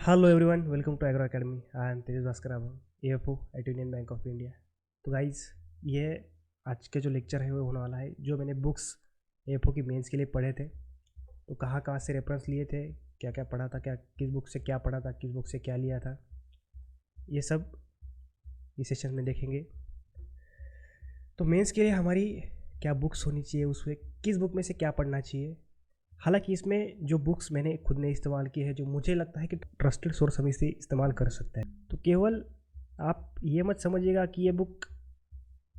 Hello everyone, welcome to Agro Academy. I am Tej Bhaskar AFO at Union Bank of India. तो guys, ये आज के जो लेक्चर है वो होने वाला है जो मैंने बुक्स AFO की मेंस के लिए पढ़े थे। तो कहाँ कहाँ से रेफरेंस लिए थे, क्या क्या पढ़ा था, क्या किस बुक से क्या पढ़ा था, किस बुक से क्या लिया था, ये सब इस सेशन में देखेंगे। तो मेंस के लिए हमारी क्या बुक्स होनी चाहिए, उसमें किस बुक में से क्या पढ़ना चाहिए। हालांकि इसमें जो बुक्स मैंने खुद ने इस्तेमाल की है, जो मुझे लगता है कि ट्रस्टेड सोर्स हम इसे इस्तेमाल कर सकते हैं, तो केवल आप ये मत समझिएगा कि ये बुक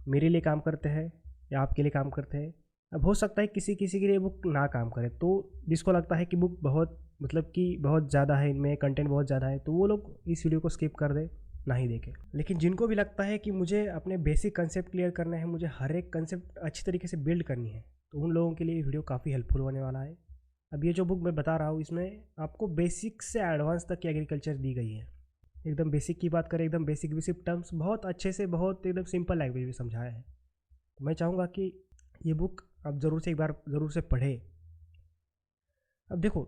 मेरे लिए काम करते हैं या आपके लिए काम करते हैं। अब हो सकता है किसी किसी के लिए बुक ना काम करे, तो जिसको लगता है कि बुक बहुत मतलब कि बहुत ज़्यादा है, इनमें कंटेंट बहुत ज़्यादा है, तो वो लोग इस वीडियो को स्किप कर दे, ना ही देखें। लेकिन जिनको भी लगता है कि मुझे अपने बेसिक कंसेप्ट क्लियर करना है, मुझे हर एक कंसेप्ट अच्छी तरीके से बिल्ड करनी है, तो उन लोगों के लिए वीडियो काफ़ी हेल्पफुल होने वाला है। अब ये जो बुक मैं बता रहा हूँ, इसमें आपको बेसिक से एडवांस तक की एग्रीकल्चर दी गई है। एकदम बेसिक की बात करें, एकदम बेसिक बेसिक टर्म्स बहुत अच्छे से, बहुत एकदम सिंपल लैंग्वेज में समझाया है। तो मैं चाहूँगा कि ये बुक आप ज़रूर से एक बार ज़रूर से पढ़ें। अब देखो,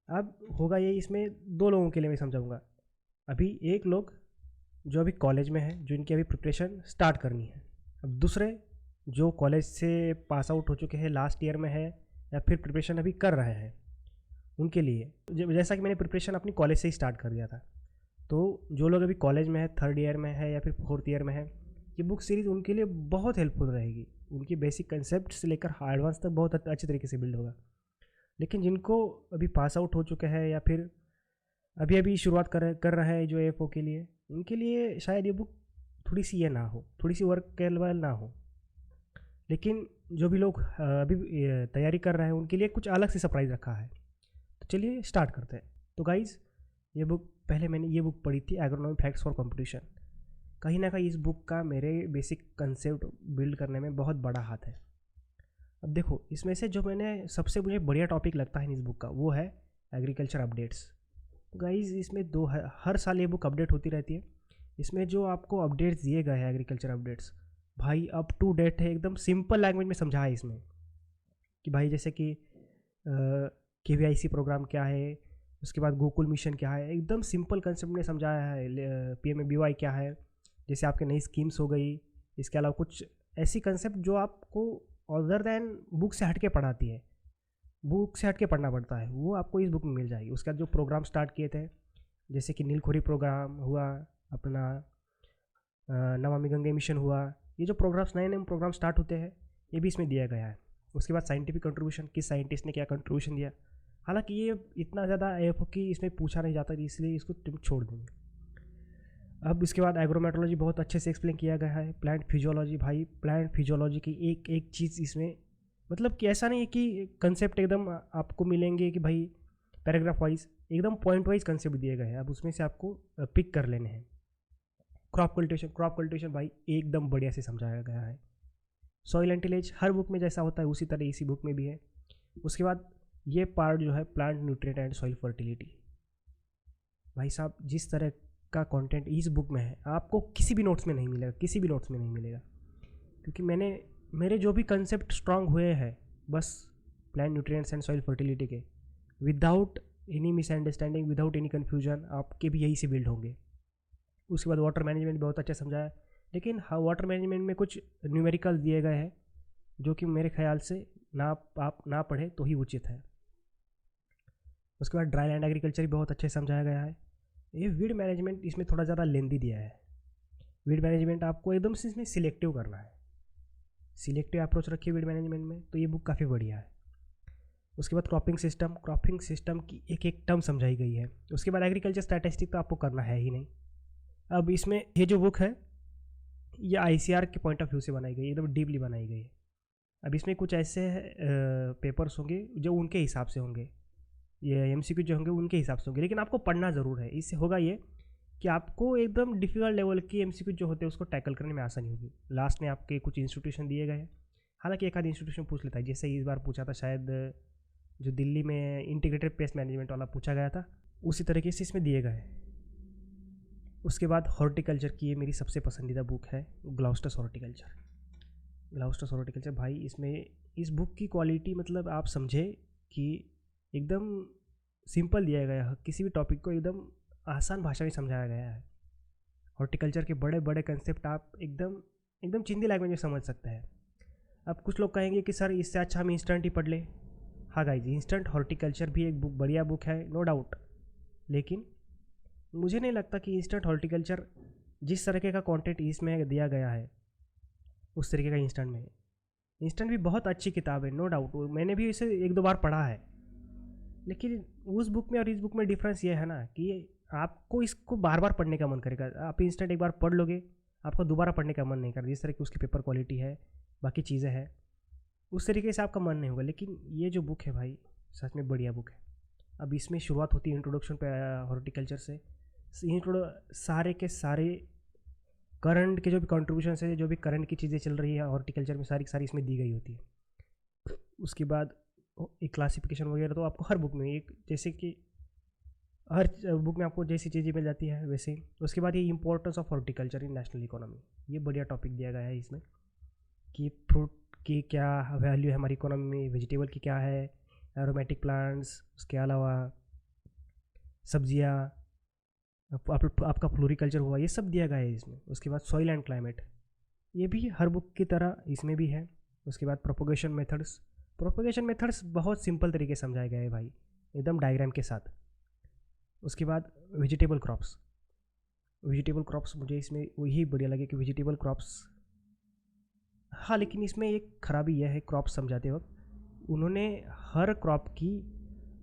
अब होगा ये, इसमें दो लोगों के लिए मैं समझाऊँगा। अभी एक लोग जो अभी कॉलेज में है, जो इनकी अभी प्रिपरेशन स्टार्ट करनी है। अब दूसरे जो कॉलेज से पास आउट हो चुके हैं, लास्ट ईयर में है, या फिर प्रिपरेशन अभी कर रहे हैं, उनके लिए। जैसा कि मैंने प्रिपरेशन अपनी कॉलेज से ही स्टार्ट कर दिया था, तो जो लोग अभी कॉलेज में है, थर्ड ईयर में है या फिर फोर्थ ईयर में है, ये बुक सीरीज़ उनके लिए बहुत हेल्पफुल रहेगी। उनकी बेसिक कंसेप्ट से लेकर एडवांस तक बहुत अच्छे तरीके से बिल्ड होगा। लेकिन जिनको अभी पास आउट हो चुके हैं या फिर अभी अभी शुरुआत कर रहे हैं जो AFO के लिए, उनके लिए शायद ये बुक थोड़ी सी ये ना हो, थोड़ी सी वर्केबल ना हो। लेकिन जो भी लोग अभी तैयारी कर रहे हैं, उनके लिए कुछ अलग से सरप्राइज़ रखा है। तो चलिए स्टार्ट करते हैं। तो गाइज़, ये बुक पहले मैंने ये बुक पढ़ी थी, एग्रोनॉमी फैक्ट्स फॉर कंपटीशन। कहीं ना कहीं इस बुक का मेरे बेसिक कंसेप्ट बिल्ड करने में बहुत बड़ा हाथ है। अब देखो, इसमें से जो मैंने सबसे मुझे बढ़िया टॉपिक लगता है इस बुक का, वो है एग्रीकल्चर अपडेट्स। तो गाइज़, इसमें हर साल ये बुक अपडेट होती रहती है। इसमें जो आपको अपडेट्स दिए गए हैं, एग्रीकल्चर अपडेट्स, भाई अप टू डेट है, एकदम सिंपल लैंग्वेज में समझा है इसमें। कि भाई जैसे कि KVIC प्रोग्राम क्या है, उसके बाद गोकुल मिशन क्या है, एकदम सिंपल कंसेप्ट में समझाया है। PMABY क्या है, जैसे आपके नई स्कीम्स हो गई। इसके अलावा कुछ ऐसी कंसेप्ट जो आपको अदर देन बुक से हट के पढ़ाती है, बुक से हट के पढ़ना पड़ता है, वो आपको इस बुक में मिल जाएगी। उसके बाद जो प्रोग्राम स्टार्ट किए थे, जैसे कि नीलखोरी प्रोग्राम हुआ, अपना नमामि गंगे मिशन हुआ, ये जो प्रोग्राम्स नए नए प्रोग्राम स्टार्ट होते हैं, ये भी इसमें दिया गया है। उसके बाद साइंटिफिक कंट्रीब्यूशन, किस साइंटिस्ट ने क्या कंट्रीब्यूशन दिया। हालांकि ये इतना ज़्यादा AFO की इसमें पूछा नहीं जाता, इसलिए इसको तुम छोड़ देंगे। अब इसके बाद एग्रोमेट्रोलॉजी बहुत अच्छे से एक्सप्लेन किया गया है। प्लांट फिजियोलॉजी, भाई प्लांट फिजियोलॉजी की एक एक चीज़ इसमें, मतलब कि ऐसा नहीं है कि कंसेप्ट एकदम आपको मिलेंगे कि भाई पैराग्राफ वाइज, एकदम पॉइंट वाइज कंसेप्ट दिए गए हैं। अब उसमें से आपको पिक कर लेने हैं। क्रॉप कल्टिवेशन भाई एकदम बढ़िया से समझाया गया है। Soil and tillage her book में जैसा होता है उसी तरह इसी बुक में भी है। उसके बाद ये पार्ट जो है plant nutrient and soil fertility, भाई साहब जिस तरह का कंटेंट इस बुक में है, आपको किसी भी नोट्स में नहीं मिलेगा, किसी भी नोट्स में नहीं मिलेगा। क्योंकि मेरे जो भी कंसेप्ट स्ट्रांग हुए हैं, बस plant nutrients and soil fertility के, without any misunderstanding, without any confusion, आपके भी यही से बिल्ड होंगे। उसके बाद वाटर मैनेजमेंट बहुत अच्छा समझाया, लेकिन हाँ, वाटर मैनेजमेंट में कुछ न्यूमेरिकल दिए गए हैं जो कि मेरे ख्याल से आप ना पढ़े तो ही उचित है। उसके बाद ड्राई लैंड एग्रीकल्चर भी बहुत अच्छे समझाया गया है। ये वीड मैनेजमेंट इसमें थोड़ा ज़्यादा लेंदी दिया है। वीड मैनेजमेंट आपको एकदम से इसमें सिलेक्टिव करना है, सिलेक्टिव अप्रोच रखिए वीड मैनेजमेंट में, तो ये बुक काफ़ी बढ़िया है। उसके बाद क्रॉपिंग सिस्टम की एक एक टर्म समझाई गई है। उसके बाद एग्रीकल्चर स्टैटिस्टिक तो आपको करना है ही नहीं। अब इसमें ये जो बुक है, ये ICR के पॉइंट ऑफ व्यू से बनाई गई है, एकदम डीपली बनाई गई है। अब इसमें कुछ ऐसे पेपर्स होंगे जो उनके हिसाब से होंगे, ये MCQ जो होंगे उनके हिसाब से होंगे, लेकिन आपको पढ़ना ज़रूर है। इससे होगा ये कि आपको एकदम डिफिकल्ट लेवल की MCQ जो होते हैं उसको टैकल करने में आसानी होगी। लास्ट में आपके कुछ इंस्टीट्यूशन दिए गए हैं, हालांकि एक आध इंस्टीट्यूशन पूछ लेता है, जैसे इस बार पूछा था शायद जो दिल्ली में इंटीग्रेटेड पेस्ट मैनेजमेंट वाला पूछा गया था, उसी तरीके से इसमें दिए गए हैं। उसके बाद हॉर्टिकल्चर की ये मेरी सबसे पसंदीदा बुक है, ग्लाउस्टस हॉर्टिकल्चर। भाई इसमें इस बुक की क्वालिटी, मतलब आप समझे कि एकदम सिंपल दिया गया है, किसी भी टॉपिक को एकदम आसान भाषा में समझाया गया है। हॉर्टिकल्चर के बड़े बड़े कंसेप्ट आप एकदम एकदम चिंदी लैंग्वेज में समझ सकते हैं। अब कुछ लोग कहेंगे कि सर इससे अच्छा हम इंस्टेंट ही पढ़ लें। हाँ गाइज, इंस्टेंट हॉर्टिकल्चर भी एक बुक बढ़िया बुक है, नो डाउट, लेकिन मुझे नहीं लगता कि इंस्टेंट हॉर्टिकल्चर जिस तरीके का कंटेंट इसमें दिया गया है उस तरीके का इंस्टेंट में है। इंस्टेंट भी बहुत अच्छी किताब है, नो डाउट, मैंने भी इसे एक दो बार पढ़ा है, लेकिन उस बुक में और इस बुक में डिफरेंस ये है ना कि आपको इसको बार बार पढ़ने का मन करेगा। आप इंस्टेंट एक बार पढ़ लोगे, आपको दोबारा पढ़ने का मन नहीं करेगा। जिस तरह की उसकी पेपर क्वालिटी है, बाकी चीज़ें हैं, उस तरीके से आपका मन नहीं होगा। लेकिन ये जो बुक है भाई, सच में बढ़िया बुक है। अब इसमें शुरुआत होती है इंट्रोडक्शन पे हॉर्टिकल्चर से। सारे के सारे करंट के जो भी कंट्रीब्यूशन है, जो भी करंट की चीज़ें चल रही है हॉर्टिकल्चर में, सारी की सारी इसमें दी गई होती है। उसके बाद एक क्लासिफिकेशन वगैरह तो आपको हर बुक में, एक जैसे कि हर बुक में आपको जैसी चीज़ें मिल जाती है वैसे। उसके बाद ये importance of horticulture in national economy, ये बढ़िया टॉपिक दिया गया है इसमें कि फ्रूट की क्या वैल्यू है हमारी इकोनॉमी में, वेजिटेबल की क्या है, एरोमेटिक प्लांट्स, उसके अलावा सब्जियाँ, आपका फ्लोरिकल्चर हुआ, ये सब दिया गया है इसमें। उसके बाद सॉइल एंड क्लाइमेट, ये भी हर बुक की तरह इसमें भी है। उसके बाद प्रोपोगेशन मेथड्स बहुत सिंपल तरीके से समझाए गए हैं भाई, एकदम डायग्राम के साथ। उसके बाद वेजिटेबल क्रॉप्स मुझे इसमें वही बढ़िया लगे कि वेजिटेबल क्रॉप्स, हाँ, लेकिन इसमें एक खराबी यह है, क्रॉप समझाते वक्त उन्होंने हर क्रॉप की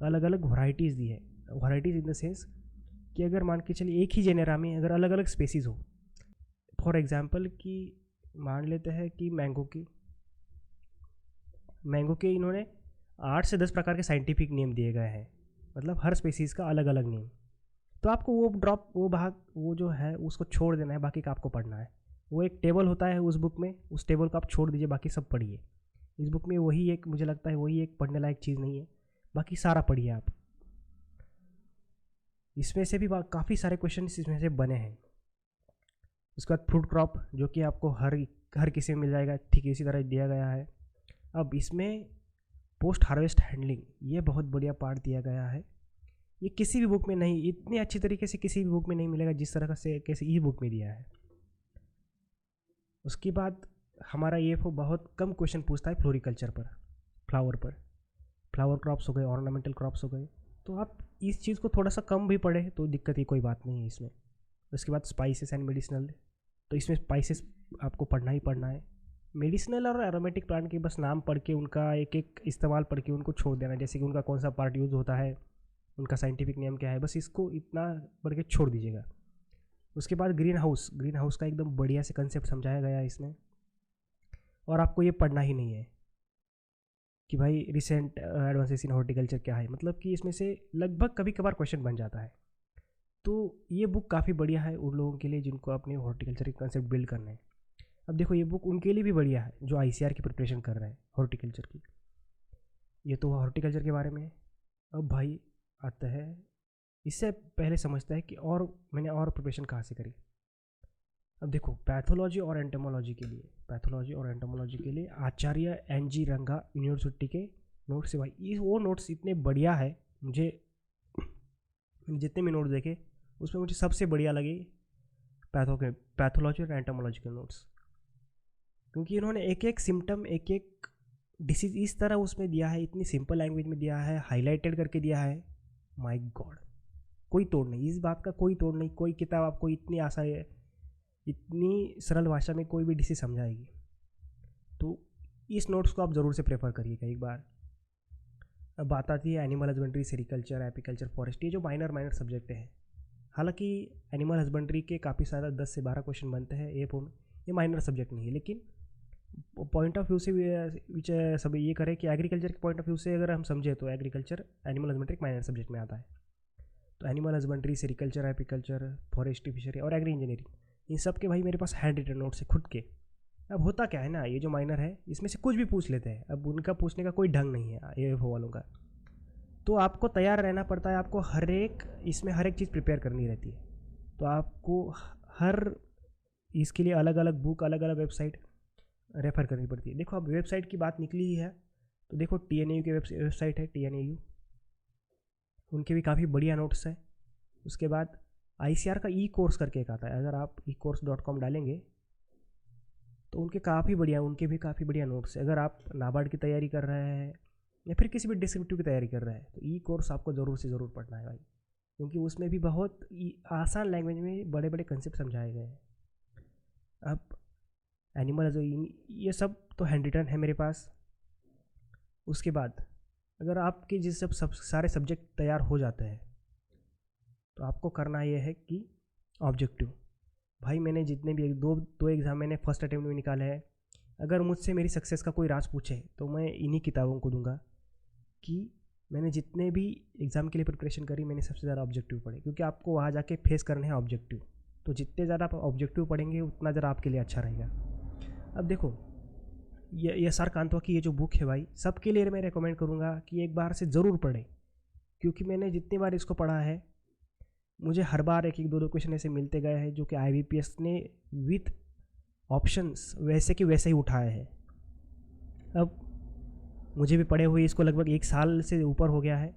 अलग अलग वैरायटीज़ दी है। वैरायटीज़ इन द सेंस कि अगर मान के चलिए एक ही जेनेरा में अगर अलग अलग स्पेसीज़ हो, फॉर एग्जांपल कि मान लेते हैं कि मैंगो के इन्होंने 8 से 10 प्रकार के साइंटिफिक नेम दिए गए हैं, मतलब हर स्पेसीज़ का अलग अलग नेम। तो आपको वो भाग वो जो है उसको छोड़ देना है, बाकी का आपको पढ़ना है। वो एक टेबल होता है उस बुक में, उस टेबल को आप छोड़ दीजिए, बाकी सब पढ़िए। इस बुक में वही एक, मुझे लगता है वही एक पढ़ने लायक चीज़ नहीं है, बाकी सारा पढ़िए आप। इसमें से भी काफ़ी सारे क्वेश्चन इसमें से बने हैं। उसके बाद फ्रूट क्रॉप, जो कि आपको हर किसी में मिल जाएगा, ठीक इसी तरह दिया गया है। अब इसमें पोस्ट हार्वेस्ट हैंडलिंग, ये बहुत बढ़िया पार्ट दिया गया है। ये किसी भी बुक में नहीं, इतनी अच्छी तरीके से किसी भी बुक में नहीं मिलेगा जिस तरह से कैसे ई बुक में दिया है। उसके बाद हमारा ये बहुत कम क्वेश्चन पूछता है फ्लोरिकल्चर पर, फ्लावर क्रॉप्स हो गए, ऑर्नामेंटल क्रॉप्स हो गए। तो आप इस चीज़ को थोड़ा सा कम भी पढ़े तो दिक्कत ही कोई बात नहीं है इसमें। उसके बाद स्पाइसेस एंड मेडिसिनल, तो इसमें स्पाइसेस आपको पढ़ना ही पढ़ना है। मेडिसिनल और एरोमेटिक प्लांट के बस नाम पढ़ के उनका एक एक इस्तेमाल पढ़ के उनको छोड़ देना, जैसे कि उनका कौन सा पार्ट यूज़ होता है, उनका साइंटिफिक नेम क्या है, बस इसको इतना पढ़ के छोड़ दीजिएगा। उसके बाद ग्रीन हाउस का एकदम बढ़िया से कंसेप्ट समझाया गया है इसमें, और आपको ये पढ़ना ही नहीं है कि भाई रिसेंट एडवांसेस इन हॉर्टिकल्चर क्या है, मतलब कि इसमें से लगभग कभी कभार क्वेश्चन बन जाता है। तो ये बुक काफ़ी बढ़िया है उन लोगों के लिए जिनको अपने हॉर्टिकल्चर के कंसेप्ट बिल्ड करना है। अब देखो, ये बुक उनके लिए भी बढ़िया है जो ICR की प्रिपरेशन कर रहे हैं हॉर्टिकल्चर की। ये तो हॉर्टिकल्चर के बारे में। अब भाई आता है, इससे पहले समझता है कि और मैंने और प्रिपरेशन कहाँ से करी। अब देखो, पैथोलॉजी और एंटोमोलॉजी के लिए आचार्य NG रंगा यूनिवर्सिटी के नोट्स से भाई, वो नोट्स इतने बढ़िया है। मुझे जितने भी नोट्स देखे उसमें मुझे सबसे बढ़िया लगे पैथोलॉजी और एंटोमोलॉजी के नोट्स, क्योंकि इन्होंने एक एक सिम्टम, एक एक डिसीज इस तरह उसमें दिया है, इतनी सिंपल लैंग्वेज में दिया है, हाईलाइटेड करके दिया है। माय गॉड, कोई तोड़ नहीं, इस बात का कोई तोड़ नहीं। कोई किताब आपको इतनी आसान, इतनी सरल भाषा में कोई भी डिसीज समझाएगी। तो इस नोट्स को आप ज़रूर से प्रेफर करिएगा एक बार। अब बात आती है animal husbandry, sericulture, apiculture, forest, ये जो माइनर सब्जेक्ट हैं। हालांकि एनिमल हस्बेंड्री के काफ़ी सारा 10 से 12 क्वेश्चन बनते हैं एपो में, ये माइनर सब्जेक्ट नहीं है। लेकिन पॉइंट ऑफ व्यू से सब ये करें कि एग्रीकल्चर के पॉइंट ऑफ व्यू से अगर हम समझे तो agriculture animal husbandry minor subject में आता है। तो animal husbandry, sericulture, apiculture, forestry, fishery और एग्री इंजीनियरिंग, इन सब के भाई मेरे पास हैंड रिटन नोट्स है खुद के। अब होता क्या है ना, ये जो माइनर है इसमें से कुछ भी पूछ लेते हैं, अब उनका पूछने का कोई ढंग नहीं है एएफओ वालों का। तो आपको तैयार रहना पड़ता है, आपको इसमें हर एक चीज़ प्रिपेयर करनी रहती है। तो आपको हर इसके लिए अलग अलग बुक, अलग अलग वेबसाइट रेफ़र करनी पड़ती है। देखो, अब वेबसाइट की बात निकली ही है तो देखो TNAU की वेबसाइट है, TNAU, उनके भी काफ़ी बढ़िया नोट्स हैं। उसके बाद ICAR का ई कोर्स करके एक आता है, अगर आप ecourse.com डालेंगे तो उनके काफ़ी बढ़िया, उनके भी काफ़ी बढ़िया नोट्स है। अगर आप नाबार्ड की तैयारी कर रहे हैं या फिर किसी भी डिस्क्रिप्टिव की तैयारी कर रहे हैं तो ई कोर्स आपको ज़रूर से ज़रूर पढ़ना है भाई, क्योंकि उसमें भी बहुत आसान लैंग्वेज में बड़े बड़े कंसेप्ट समझाए गए हैं। अब एनिमल जो ये सब तो हैंड रिटन है मेरे पास। उसके बाद अगर आपके जिस सब सारे सब्जेक्ट तैयार हो जाते हैं तो आपको करना ये है कि ऑब्जेक्टिव। भाई मैंने जितने भी दो एग्ज़ाम मैंने फर्स्ट अटेम्प्ट में निकाले हैं, अगर मुझसे मेरी सक्सेस का कोई राज पूछे तो मैं इन्हीं किताबों को दूंगा कि मैंने जितने भी एग्ज़ाम के लिए प्रिपरेशन करी मैंने सबसे ज़्यादा ऑब्जेक्टिव पढ़े, क्योंकि आपको वहाँ जाके फेस करने हैं ऑब्जेक्टिव। तो जितने ज़्यादा आप ऑब्जेक्टिव पढ़ेंगे उतना ज़्यादा आपके लिए अच्छा रहेगा। अब देखो ये SR कांतवा की ये जो बुक है भाई, सबके लिए मैं रेकमेंड करूँगा कि एक बार से ज़रूर पढ़ें, क्योंकि मैंने जितनी बार इसको पढ़ा है मुझे हर बार एक एक दो क्वेश्चन ऐसे मिलते गए हैं जो कि IBPS ने विथ ऑप्शंस वैसे कि वैसे ही उठाए हैं। अब मुझे भी पढ़े हुए इसको लगभग 1 साल से ऊपर हो गया है,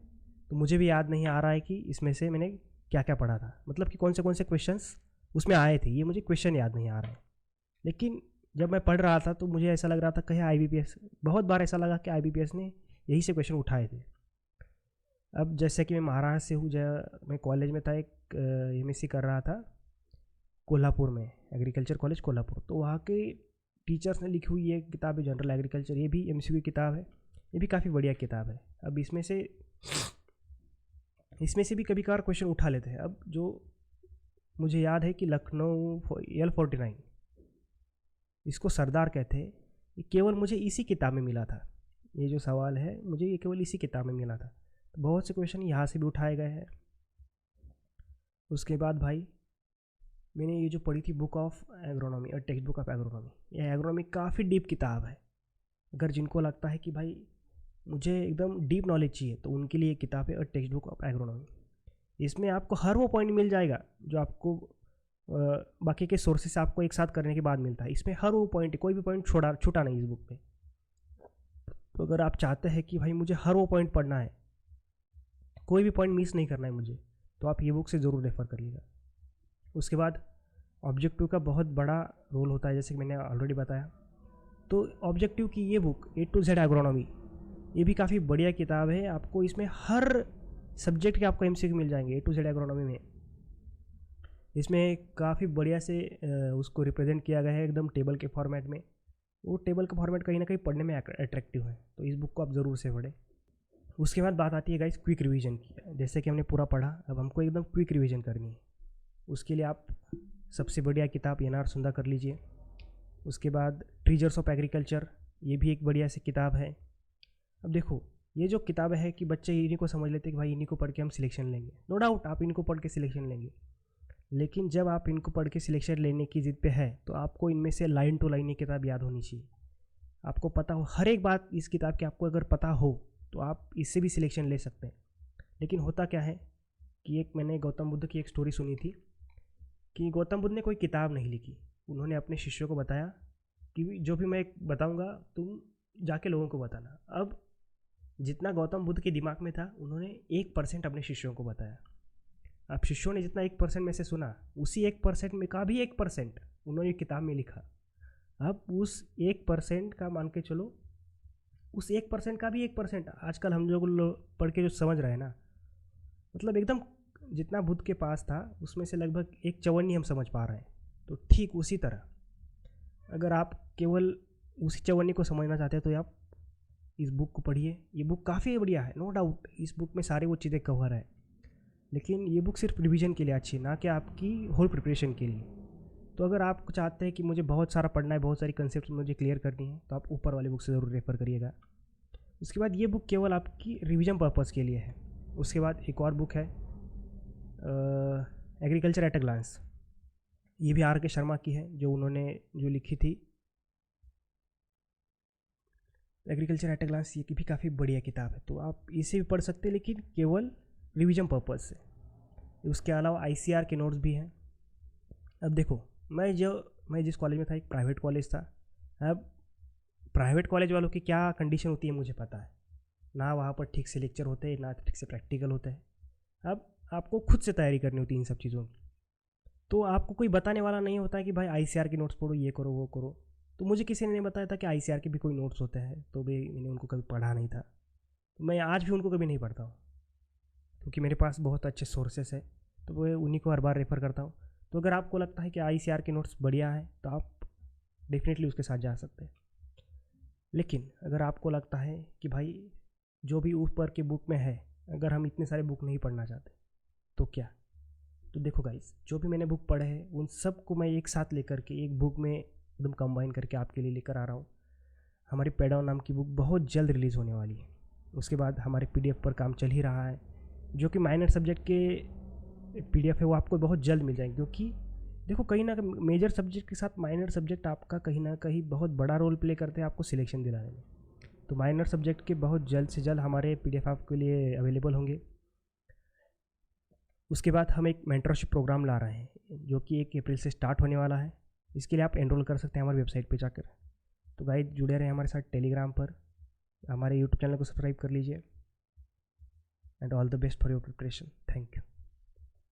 तो मुझे भी याद नहीं आ रहा है कि इसमें से मैंने क्या क्या पढ़ा था, मतलब कि कौन से क्वेश्चंस उसमें आए थे, ये मुझे क्वेश्चन याद नहीं आ रहा है। लेकिन जब मैं पढ़ रहा था तो मुझे ऐसा लग रहा था कहीं IBPS, बहुत बार ऐसा लगा कि IBPS ने यही से क्वेश्चन उठाए थे। अब जैसे कि मैं महाराष्ट्र से हूँ, मैं कॉलेज में था, एक MSc कर रहा था कोल्हापुर में, एग्रीकल्चर कॉलेज कोल्हापुर। तो वहाँ के टीचर्स ने लिखी हुई ये किताब है जनरल एग्रीकल्चर, ये भी MCQ की किताब है, ये भी काफ़ी बढ़िया किताब है। अब इसमें से भी कभी कभार क्वेश्चन उठा लेते हैं। अब जो मुझे याद है कि लखनऊ L49, इसको सरदार कहते हैं, ये केवल मुझे इसी किताब में मिला था। ये जो सवाल है मुझे ये केवल इसी किताब में मिला था। तो बहुत से क्वेश्चन यहाँ से भी उठाए गए हैं। उसके बाद भाई मैंने ये जो पढ़ी थी बुक ऑफ एग्रोनॉमी और टेक्स्ट बुक ऑफ एग्रोनॉमी, ये एग्रोनॉमी काफ़ी डीप किताब है। अगर जिनको लगता है कि भाई मुझे एकदम डीप नॉलेज चाहिए तो उनके लिए किताब है और टेक्स्ट बुक ऑफ एग्रोनॉमी। इसमें आपको हर वो पॉइंट मिल जाएगा जो आपको बाकी के सोर्सेस से आपको एक साथ करने के बाद मिलता है। इसमें हर वो पॉइंट, कोई भी पॉइंट छूटा नहीं इस बुक में। तो अगर आप चाहते हैं कि भाई मुझे हर वो पॉइंट पढ़ना है, कोई भी पॉइंट मिस नहीं करना है मुझे, तो आप ये बुक से ज़रूर रेफ़र करिएगा। उसके बाद ऑब्जेक्टिव का बहुत बड़ा रोल होता है, जैसे कि मैंने ऑलरेडी बताया। तो ऑब्जेक्टिव की ये book A to Z agronomy, ये भी काफ़ी बढ़िया किताब है। आपको इसमें हर सब्जेक्ट के आपको MCQ मिल जाएंगे A to Z एग्रोनॉमी में। इसमें काफ़ी बढ़िया से उसको रिप्रेजेंट किया गया है एकदम टेबल के फॉर्मेट में। वो टेबल का फॉर्मेट कहीं ना कहीं पढ़ने में अट्रैक्टिव है, तो इस बुक को आप ज़रूर से पढ़ें। उसके बाद बात आती है गाइस क्विक रिवीजन की। जैसे कि हमने पूरा पढ़ा, अब हमको एकदम क्विक रिवीजन करनी है। उसके लिए आप सबसे बढ़िया किताब NR सुंदा कर लीजिए। उसके बाद ट्रीजर्स ऑफ एग्रीकल्चर, ये भी एक बढ़िया सी किताब है। अब देखो ये जो किताबें हैं कि बच्चे इन्हीं को समझ लेते हैं कि भाई इन्हीं को पढ़ के हम सिलेक्शन लेंगे। नो डाउट आप इनको पढ़ के सिलेक्शन लेंगे, लेकिन जब आप इनको पढ़ के सिलेक्शन लेने की ज़िद पे है तो आपको इनमें से लाइन टू लाइन ये किताब याद होनी चाहिए। आपको पता हो हर एक बात इस किताब की, आपको अगर पता हो तो आप इससे भी सिलेक्शन ले सकते हैं। लेकिन होता क्या है कि एक मैंने गौतम बुद्ध की एक स्टोरी सुनी थी कि गौतम बुद्ध ने कोई किताब नहीं लिखी, उन्होंने अपने शिष्यों को बताया कि जो भी मैं बताऊंगा तुम जाके लोगों को बताना। अब जितना गौतम बुद्ध के दिमाग में था उन्होंने 1% अपने शिष्यों को बताया। अब शिष्यों ने जितना 1% में से सुना, उसी 1% में का भी 1% उन्होंने किताब में लिखा। अब उस 1% का मान के चलो, उस 1% का भी 1% आजकल हम लोग पढ़ के जो समझ रहे हैं ना, मतलब एकदम जितना बुद्ध के पास था उसमें से लगभग 1/54 हम समझ पा रहे हैं। तो ठीक उसी तरह अगर आप केवल उसी 54 को समझना चाहते हैं तो आप इस बुक को पढ़िए। ये बुक काफ़ी बढ़िया है, नो डाउट इस बुक में सारी वो चीज़ें कवर है, लेकिन ये बुक सिर्फ रिवीजन के लिए अच्छी है, ना कि आपकी होल प्रिपरेशन के लिए। तो अगर आप चाहते हैं कि मुझे बहुत सारा पढ़ना है, बहुत सारी कंसेप्ट मुझे क्लियर करनी है, तो आप ऊपर वाली बुक से ज़रूर रेफ़र करिएगा। उसके बाद ये बुक केवल आपकी रिवीजन पर्पज़ के लिए है। उसके बाद एक और बुक है एग्रीकल्चर एट अ ग्लांस, ये भी RK शर्मा की है, जो उन्होंने जो लिखी थी एग्रीकल्चर एट अ ग्लांस, ये भी काफ़ी बढ़िया किताब है। तो आप इसे भी पढ़ सकते हैं, लेकिन केवल रिवीजन पर्पज़ से। उसके अलावा ICAR के नोट्स भी हैं। अब देखो मैं जिस कॉलेज में था एक प्राइवेट कॉलेज था। अब प्राइवेट कॉलेज वालों की क्या कंडीशन होती है मुझे पता है, ना वहाँ पर ठीक से लेक्चर होते हैं, ना ठीक से प्रैक्टिकल होते हैं। अब आपको खुद से तैयारी करनी होती है इन सब चीज़ों की। तो आपको कोई बताने वाला नहीं होता है कि भाई आईसीआर के नोट्स पढ़ो, ये करो वो करो। तो मुझे किसी ने नहीं बताया था कि आईसीआर के भी कोई नोट्स होते हैं, तो भी मैंने उनको कभी पढ़ा नहीं था। तो मैं आज भी उनको कभी नहीं पढ़ता हूँ, क्योंकि मेरे पास बहुत अच्छे सोर्सेस है, तो वो उन्हीं को हर बार रेफ़र करता हूँ। तो अगर आपको लगता है कि आईसीआर के नोट्स बढ़िया है तो आप डेफिनेटली उसके साथ जा सकते हैं। लेकिन अगर आपको लगता है कि भाई जो भी ऊपर की बुक में है, अगर हम इतने सारे बुक नहीं पढ़ना चाहते तो क्या? तो देखो गाइस, जो भी मैंने बुक पढ़े हैं उन सब को मैं एक साथ लेकर के एक बुक में एकदम कंबाइन करके आपके लिए लेकर आ रहा हूँ। हमारी पैडाउन नाम की बुक बहुत जल्द रिलीज़ होने वाली है। उसके बाद हमारे पीडीएफ पर काम चल ही रहा है, जो कि माइनर सब्जेक्ट के पीडीएफ है वो आपको बहुत जल्द मिल जाएंगे। क्योंकि देखो, कहीं ना मेजर सब्जेक्ट के साथ माइनर सब्जेक्ट आपका कहीं ना कहीं बहुत बड़ा रोल प्ले करते हैं आपको सिलेक्शन दिलाने में। तो माइनर सब्जेक्ट के बहुत जल्द से जल्द हमारे पीडीएफ आपके लिए अवेलेबल होंगे। उसके बाद हम एक मेंटरशिप प्रोग्राम ला रहे हैं जो कि 1 अप्रैल से स्टार्ट होने वाला है। इसके लिए आप एनरोल कर सकते हैं हमारी वेबसाइट पे जाकर। तो गाइस, जुड़े रहें हमारे साथ टेलीग्राम पर, हमारे यूट्यूब चैनल को सब्सक्राइब कर लीजिए। And all the best for your preparation. Thank you.